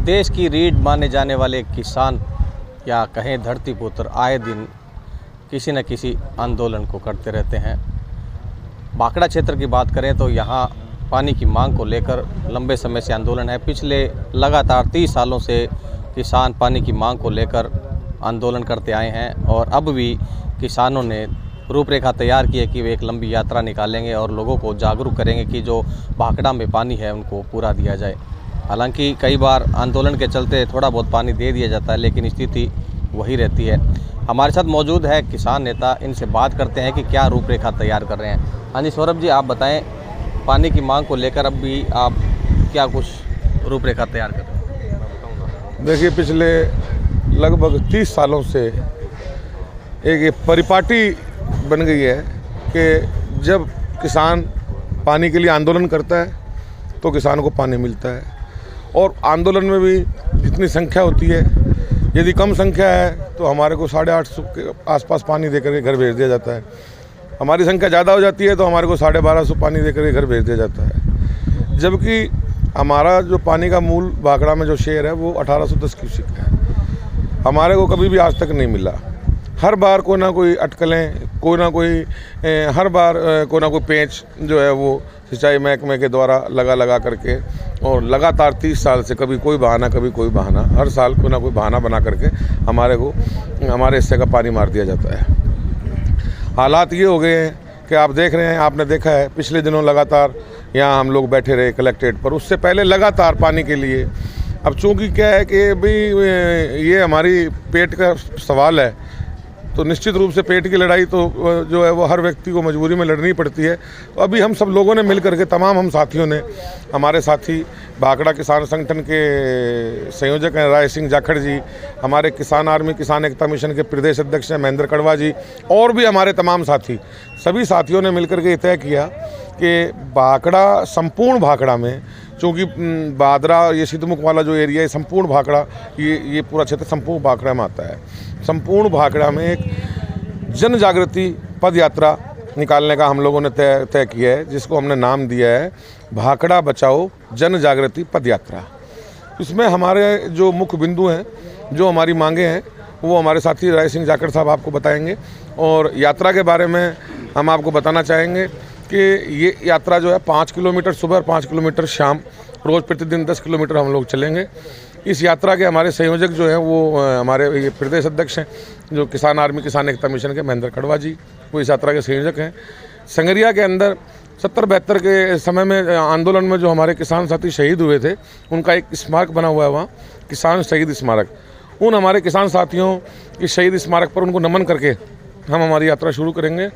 देश की रीढ़ माने जाने वाले किसान या कहें धरती पुत्र आए दिन किसी न किसी आंदोलन को करते रहते हैं। भाखड़ा क्षेत्र की बात करें तो यहाँ पानी की मांग को लेकर लंबे समय से आंदोलन है। पिछले लगातार 30 सालों से किसान पानी की मांग को लेकर आंदोलन करते आए हैं और अब भी किसानों ने रूपरेखा तैयार की है कि वे एक लंबी यात्रा निकालेंगे और लोगों को जागरूक करेंगे कि जो भाखड़ा में पानी है उनको पूरा दिया जाए। हालांकि कई बार आंदोलन के चलते थोड़ा बहुत पानी दे दिया जाता है, लेकिन स्थिति वही रहती है। हमारे साथ मौजूद है किसान नेता, इनसे बात करते हैं कि क्या रूपरेखा तैयार कर रहे हैं। हाँ जी सौरभ जी, आप बताएं, पानी की मांग को लेकर अब भी आप क्या कुछ रूपरेखा तैयार कर रहे हैं? देखिए, पिछले लगभग 30 सालों से एक ये परिपाटी बन गई है कि जब किसान पानी के लिए आंदोलन करता है तो किसान को पानी मिलता है। और आंदोलन में भी जितनी संख्या होती है, यदि कम संख्या है तो हमारे को 850 के आसपास पानी देकर के घर भेज दिया जाता है। हमारी संख्या ज़्यादा हो जाती है तो हमारे को 1250 पानी देकर के घर भेज दिया जाता है। जबकि हमारा जो पानी का मूल भाखड़ा में जो शेयर है वो 1810 क्यूसेक है। हमारे को कभी भी आज तक नहीं मिला। हर बार कोई ना कोई अटकलें, कोई ना कोई हर बार कोई ना कोई पेंच जो है वो सिंचाई महकमे के द्वारा लगा करके, और लगातार 30 साल से कभी कोई बहाना कभी कोई बहाना, हर साल कोई ना कोई बहाना बना करके हमारे को हमारे हिस्से का पानी मार दिया जाता है। हालात ये हो गए हैं कि आप देख रहे हैं, आपने देखा है पिछले दिनों लगातार यहाँ हम लोग बैठे रहे कलेक्ट्रेट पर, उससे पहले लगातार पानी के लिए। अब चूँकि क्या है कि भाई ये हमारी पेट का सवाल है, तो निश्चित रूप से पेट की लड़ाई तो जो है वो हर व्यक्ति को मजबूरी में लड़नी पड़ती है। तो अभी हम सब लोगों ने मिल करके, तमाम हम साथियों ने, हमारे साथी भाखड़ा किसान संगठन के संयोजक हैं राय सिंह जाखड़ जी, हमारे किसान आर्मी किसान एकता मिशन के प्रदेश अध्यक्ष हैं महेंद्र कड़वा जी, और भी हमारे तमाम साथी, सभी साथियों ने मिल करके तय किया कि भाखड़ा, संपूर्ण भाखड़ा में, चूँकि बादरा ये सिद्धमुख वाला जो एरिया है, संपूर्ण भाखड़ा, ये पूरा क्षेत्र संपूर्ण भाखड़ा में आता है। संपूर्ण भाखड़ा में एक जन जागृति पद यात्रा निकालने का हम लोगों ने तय किया है, जिसको हमने नाम दिया है भाखड़ा बचाओ जन जागृति पद यात्रा। इसमें हमारे जो मुख्य बिंदु हैं, जो हमारी मांगे हैं, वो हमारे साथी राय सिंह जाखड़ साहब आपको बताएंगे। और यात्रा के बारे में हम आपको बताना चाहेंगे कि ये यात्रा जो है 5 किलोमीटर सुबह और 5 किलोमीटर शाम, रोज़ प्रतिदिन 10 किलोमीटर हम लोग चलेंगे। इस यात्रा के हमारे संयोजक जो हैं वो हमारे ये प्रदेश अध्यक्ष हैं, जो किसान आर्मी किसान एकता मिशन के महेंद्र कड़वा जी, वो इस यात्रा के संयोजक हैं। संगरिया के अंदर 70-72 के समय में आंदोलन में जो हमारे किसान साथी शहीद हुए थे, उनका एक स्मारक बना हुआ है वहाँ, किसान शहीद स्मारक। उन हमारे किसान साथियों की शहीद स्मारक पर उनको नमन करके हम हमारी यात्रा शुरू करेंगे।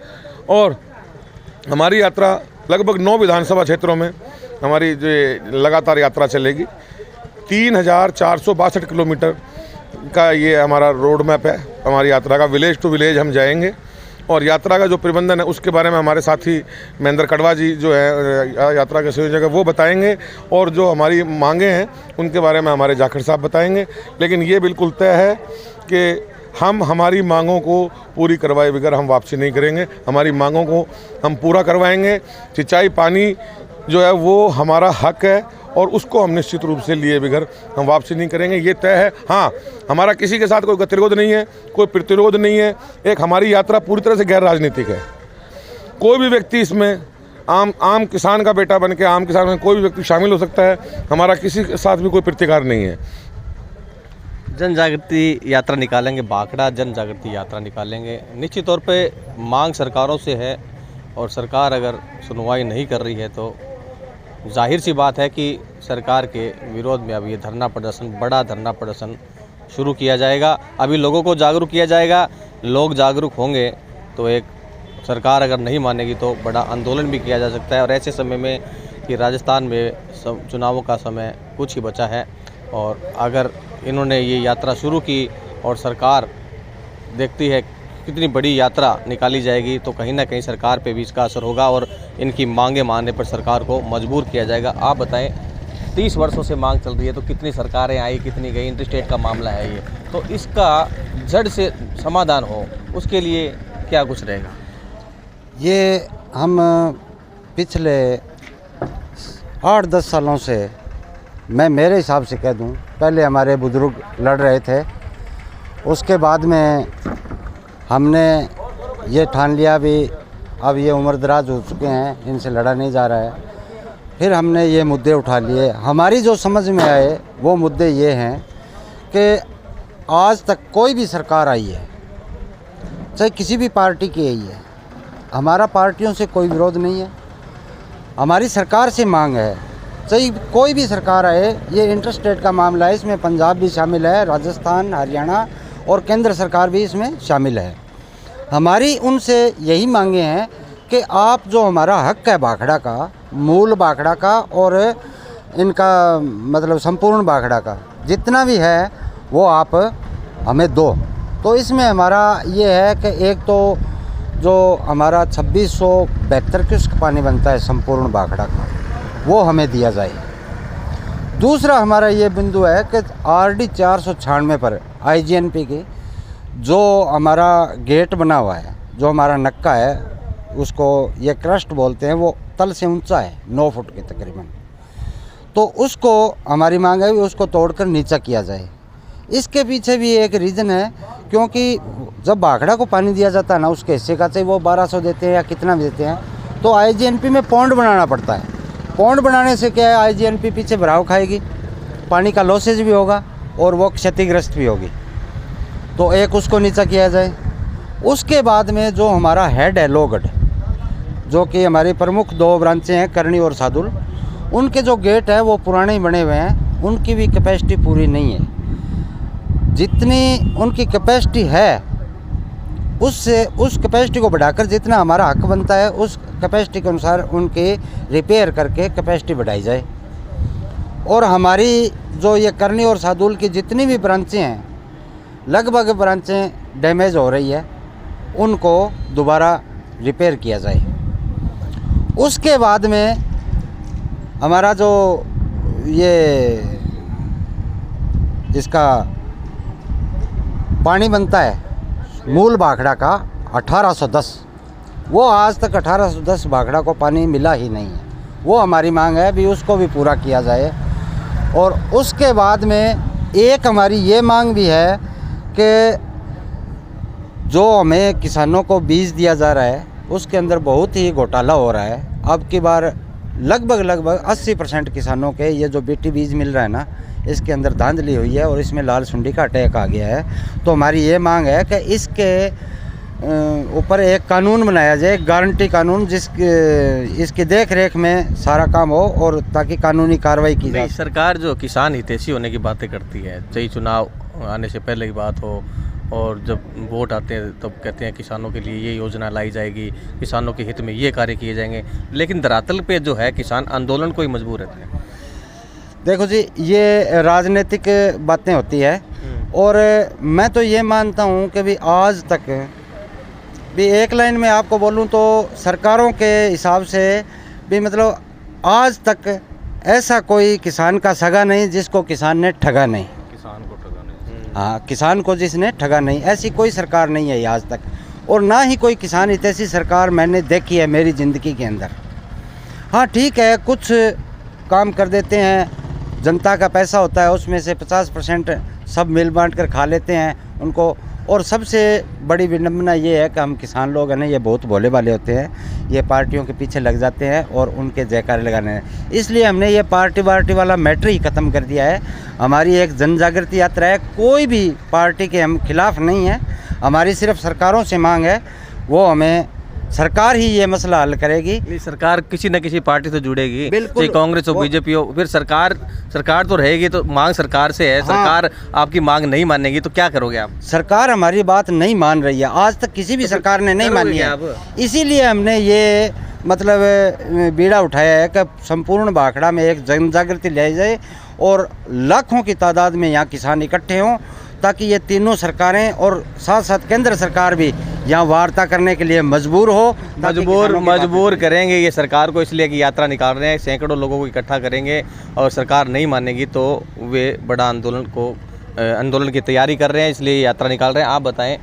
और हमारी यात्रा लगभग 9 विधानसभा क्षेत्रों में हमारी जो लगातार यात्रा चलेगी। 3462 किलोमीटर का ये हमारा रोड मैप है हमारी यात्रा का। विलेज टू विलेज हम जाएंगे, और यात्रा का जो प्रबंधन है उसके बारे में हमारे साथी महेंद्र कड़वा जी जो है यात्रा के संयोजक है वो बताएंगे, और जो हमारी मांगे हैं उनके बारे में हमारे जाखड़ साहब बताएंगे। लेकिन ये बिल्कुल तय है कि हम हमारी मांगों को पूरी करवाए बगैर हम वापसी नहीं करेंगे। हमारी मांगों को हम पूरा करवाएंगे। सिंचाई पानी जो है वो हमारा हक है, और उसको हम निश्चित रूप से लिए बगैर हम वापसी नहीं करेंगे, ये तय है। हाँ, हमारा किसी के साथ कोई गतिरोध नहीं है, कोई प्रतिरोध नहीं है। एक हमारी यात्रा पूरी तरह से गैर राजनीतिक है। कोई भी व्यक्ति इसमें आम किसान का बेटा बन के, आम किसान में कोई भी व्यक्ति शामिल हो सकता है। हमारा किसी के साथ भी कोई प्रतिकार नहीं है। जन जागृति यात्रा निकालेंगे, भाखड़ा जन जागृति यात्रा निकालेंगे। निश्चित तौर पे मांग सरकारों से है, और सरकार अगर सुनवाई नहीं कर रही है तो जाहिर सी बात है कि सरकार के विरोध में अब ये धरना प्रदर्शन, बड़ा धरना प्रदर्शन शुरू किया जाएगा। अभी लोगों को जागरूक किया जाएगा। लोग जागरूक होंगे तो एक सरकार अगर नहीं मानेगी तो बड़ा आंदोलन भी किया जा सकता है। और ऐसे समय में कि राजस्थान में चुनावों का समय कुछ ही बचा है, और अगर इन्होंने ये यात्रा शुरू की और सरकार देखती है कितनी बड़ी यात्रा निकाली जाएगी, तो कहीं ना कहीं सरकार पे भी इसका असर होगा और इनकी मांगे मानने पर सरकार को मजबूर किया जाएगा। आप बताएं, 30 वर्षों से मांग चल रही है, तो कितनी सरकारें आई, कितनी गई, इंटरस्टेट का मामला है ये, तो इसका जड़ से समाधान हो उसके लिए क्या कुछ रहेगा? ये हम पिछले 8-10 सालों से मैं मेरे हिसाब से कह दूं, पहले हमारे बुजुर्ग लड़ रहे थे, उसके बाद में हमने ये ठान लिया भी अब ये उम्र दराज हो चुके हैं, इनसे लड़ा नहीं जा रहा है। फिर हमने ये मुद्दे उठा लिए। हमारी जो समझ में आए वो मुद्दे ये हैं कि आज तक कोई भी सरकार आई है, चाहे किसी भी पार्टी की आई है, हमारा पार्टियों से कोई विरोध नहीं है। हमारी सरकार से मांग है, चाहे कोई भी सरकार आए, ये इंटरस्टेट का मामला है, इसमें पंजाब भी शामिल है, राजस्थान, हरियाणा और केंद्र सरकार भी इसमें शामिल है। हमारी उनसे यही मांगे हैं कि आप जो हमारा हक है बाखड़ा का, मूल बाखड़ा का और इनका मतलब संपूर्ण बाखड़ा का जितना भी है वो आप हमें दो। तो इसमें हमारा ये है कि एक तो जो हमारा 2672 क्यूसेक पानी बनता है संपूर्ण बाखड़ा का, वो हमें दिया जाए। दूसरा हमारा ये बिंदु है कि RD 496 पर IGNP की जो हमारा गेट बना हुआ है, जो हमारा नक्का है, उसको ये क्रस्ट बोलते हैं, वो तल से ऊंचा है 9 फुट के तकरीबन। तो उसको हमारी मांग है उसको तोड़कर नीचा किया जाए। इसके पीछे भी एक रीज़न है, क्योंकि जब बाखड़ा को पानी दिया जाता है ना, उसके हिस्से का, चाहे वो 1200 देते हैं या कितना भी देते हैं, तो IGNP में पौंड बनाना पड़ता है। पौंड बनाने से क्या है, IGNP पीछे भराव खाएगी, पानी का लॉसेज भी होगा और वो क्षतिग्रस्त भी होगी। तो एक उसको नीचा किया जाए। उसके बाद में जो हमारा हेड है लोहगढ़, जो कि हमारी प्रमुख 2 ब्रांचें हैं, करनी और सादुल, उनके जो गेट है वो पुराने ही बने हुए हैं, उनकी भी कैपेसिटी पूरी नहीं है। जितनी उनकी कैपेसिटी है उससे उस कैपेसिटी को बढ़ाकर जितना हमारा हक बनता है उस कैपेसिटी के अनुसार उनके रिपेयर करके कैपेसिटी बढ़ाई जाए। और हमारी जो ये करनी और सादुल की जितनी भी ब्रांचें हैं, लगभग ब्रांचें डैमेज हो रही है, उनको दोबारा रिपेयर किया जाए। उसके बाद में हमारा जो ये इसका पानी बनता है मूल बाखड़ा का 1810, वो आज तक 1810 बाखड़ा को पानी मिला ही नहीं है। वो हमारी मांग है भी उसको भी पूरा किया जाए। और उसके बाद में एक हमारी ये मांग भी है कि जो हमें किसानों को बीज दिया जा रहा है उसके अंदर बहुत ही घोटाला हो रहा है। अब की बार लगभग 80% किसानों के ये जो BT बीज मिल रहा है ना, इसके अंदर धांधली हुई है और इसमें लाल सुंडी का अटैक आ गया है। तो हमारी ये मांग है कि इसके ऊपर एक कानून बनाया जाए, गारंटी कानून, इसकी देख रेख में सारा काम हो और ताकि कानूनी कार्रवाई की जाए। सरकार जो किसान हितैषी होने की बातें करती है, चाहे चुनाव आने से पहले की बात हो और जब वोट आते हैं तब कहते हैं किसानों के लिए ये योजना लाई जाएगी, किसानों के हित में ये कार्य किए जाएंगे, लेकिन धरातल पे जो है किसान आंदोलन को ही मजबूर रहते हैं। देखो जी, ये राजनीतिक बातें होती है और मैं तो ये मानता हूँ कि भी आज तक भी एक लाइन में आपको बोलूँ तो सरकारों के हिसाब से भी मतलब आज तक ऐसा कोई किसान का सगा नहीं जिसको किसान ने ठगा नहीं। हाँ, किसान को जिसने ठगा नहीं, ऐसी कोई सरकार नहीं है आज तक। और ना ही कोई किसान हितैषी सरकार मैंने देखी है मेरी ज़िंदगी के अंदर। हाँ ठीक है, कुछ काम कर देते हैं, जनता का पैसा होता है उसमें से 50% सब मिल बांट कर खा लेते हैं उनको। और सबसे बड़ी विडंबना ये है कि हम किसान लोग हैं ना, ये बहुत भोले भाले होते हैं, ये पार्टियों के पीछे लग जाते हैं और उनके जयकारे लगाने हैं। इसलिए हमने ये पार्टी वाला मैटर ही ख़त्म कर दिया है। हमारी एक जन जागृति यात्रा है, कोई भी पार्टी के हम खिलाफ नहीं है, हमारी सिर्फ सरकारों से मांग है, वो हमें सरकार ही ये मसला हल करेगी। सरकार किसी न किसी पार्टी से जुड़ेगी, बिल्कुल, चाहे कांग्रेस हो, बीजेपी हो, फिर सरकार तो रहेगी। तो मांग सरकार से है। हाँ। सरकार आपकी मांग नहीं मानेगी तो क्या करोगे आप? सरकार हमारी बात नहीं मान रही है, आज तक किसी भी सरकार ने नहीं मानी है। इसीलिए हमने ये मतलब बीड़ा उठाया है कि संपूर्ण बाखड़ा में एक जन जागृति लाई जाए और लाखों की तादाद में यहाँ किसान इकट्ठे हों, ताकि ये तीनों सरकारें और साथ साथ केंद्र सरकार भी यहाँ वार्ता करने के लिए मजबूर हो। मजबूर करेंगे ये सरकार को, इसलिए कि यात्रा निकाल रहे हैं, सैकड़ों लोगों को इकट्ठा करेंगे और सरकार नहीं मानेगी तो वे बड़ा आंदोलन की तैयारी कर रहे हैं, इसलिए यात्रा निकाल रहे हैं। आप बताएं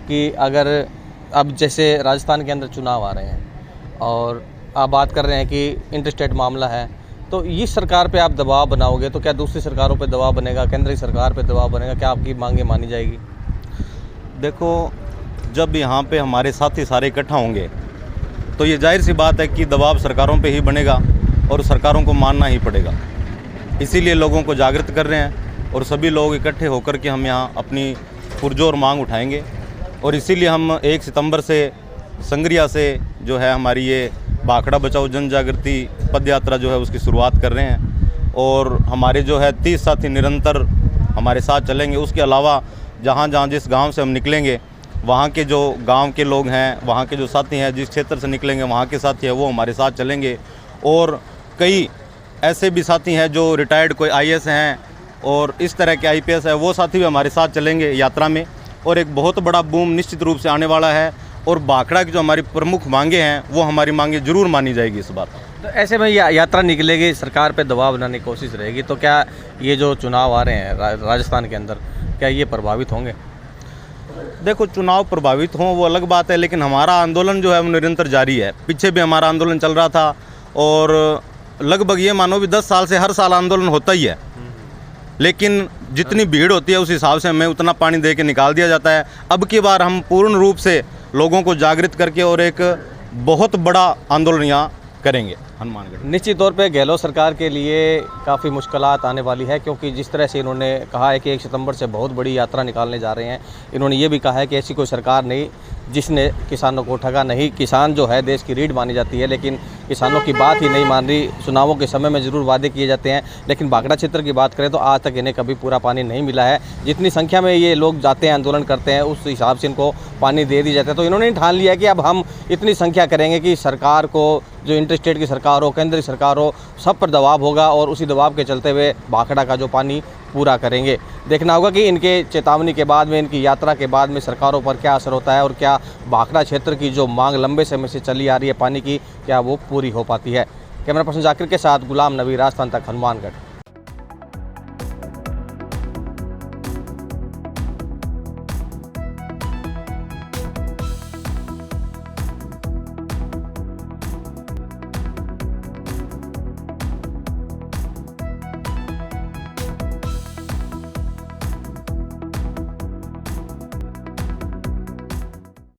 कि अगर अब जैसे राजस्थान के अंदर चुनाव आ रहे हैं और आप बात कर रहे हैं कि इंटरस्टेट मामला है, तो इस सरकार पे आप दबाव बनाओगे तो क्या दूसरी सरकारों पे दबाव बनेगा, केंद्रीय सरकार पे दबाव बनेगा, क्या आपकी मांगे मानी जाएगी? देखो, जब यहाँ पे हमारे साथी सारे इकट्ठा होंगे तो ये जाहिर सी बात है कि दबाव सरकारों पे ही बनेगा और सरकारों को मानना ही पड़ेगा। इसीलिए लोगों को जागृत कर रहे हैं और सभी लोग इकट्ठे होकर के हम यहाँ अपनी पुरजोर मांग उठाएंगे। और इसीलिए हम 1 सितंबर से संग्रिया से जो है हमारी ये भाखड़ा बचाओ जन जागृति पद यात्रा जो है उसकी शुरुआत कर रहे हैं। और हमारे जो है 30 साथी निरंतर हमारे साथ चलेंगे। उसके अलावा जहाँ जहाँ जिस गांव से हम निकलेंगे वहाँ के जो गांव के लोग हैं, वहाँ के जो साथी हैं, जिस क्षेत्र से निकलेंगे वहाँ के साथी हैं, वो हमारे साथ चलेंगे। और कई ऐसे भी साथी हैं जो रिटायर्ड कोई IAS हैं और इस तरह के IPS है, वो साथी भी हमारे साथ चलेंगे यात्रा में। और एक बहुत बड़ा बूम निश्चित रूप से आने वाला है और भाखड़ा की जो हमारी प्रमुख मांगे हैं वो हमारी मांगे ज़रूर मानी जाएगी इस बार। तो ऐसे में यात्रा निकलेगी, सरकार पे दबाव बनाने की कोशिश रहेगी, तो क्या ये जो चुनाव आ रहे हैं राजस्थान के अंदर, क्या ये प्रभावित होंगे? देखो, चुनाव प्रभावित हों वो अलग बात है, लेकिन हमारा आंदोलन जो है वो निरंतर जारी है। पीछे भी हमारा आंदोलन चल रहा था और लगभग ये मानो भी 10 साल से हर साल आंदोलन होता ही है। लेकिन जितनी भीड़ होती है उस हिसाब से हमें उतना पानी दे के निकाल दिया जाता है। अब की बार हम पूर्ण रूप से लोगों को जागृत करके और एक बहुत बड़ा आंदोलन यहाँ करेंगे हनुमानगढ़। निश्चित तौर पे गहलोत सरकार के लिए काफ़ी मुश्किलात आने वाली है, क्योंकि जिस तरह से इन्होंने कहा है कि 1 सितंबर से बहुत बड़ी यात्रा निकालने जा रहे हैं, इन्होंने ये भी कहा है कि ऐसी कोई सरकार नहीं जिसने किसानों को ठगा नहीं। किसान जो है देश की रीढ़ मानी जाती है, लेकिन किसानों की बात ही नहीं मान रही। चुनावों के समय में ज़रूर वादे किए जाते हैं, लेकिन भाखड़ा क्षेत्र की बात करें तो आज तक इन्हें कभी पूरा पानी नहीं मिला है। जितनी संख्या में ये लोग जाते हैं, आंदोलन करते हैं, उस हिसाब से इनको पानी दे दिया जाता है। तो इन्होंने ठान लिया है कि अब हम इतनी संख्या करेंगे कि सरकार को, जो इंटर स्टेट की सरकार हो, केंद्रीय सरकार हो, सब पर दबाव होगा और उसी दबाव के चलते हुए भाखड़ा का जो पानी पूरा करेंगे। देखना होगा कि इनके चेतावनी के बाद में, इनकी यात्रा के बाद में सरकारों पर क्या असर होता है और क्या भाखड़ा क्षेत्र की जो मांग लंबे समय से चली आ रही है पानी की, क्या वो पूरी हो पाती है। कैमरा पर्सन जाकिर के साथ गुलाम नबी, राजस्थान तक, हनुमानगढ़।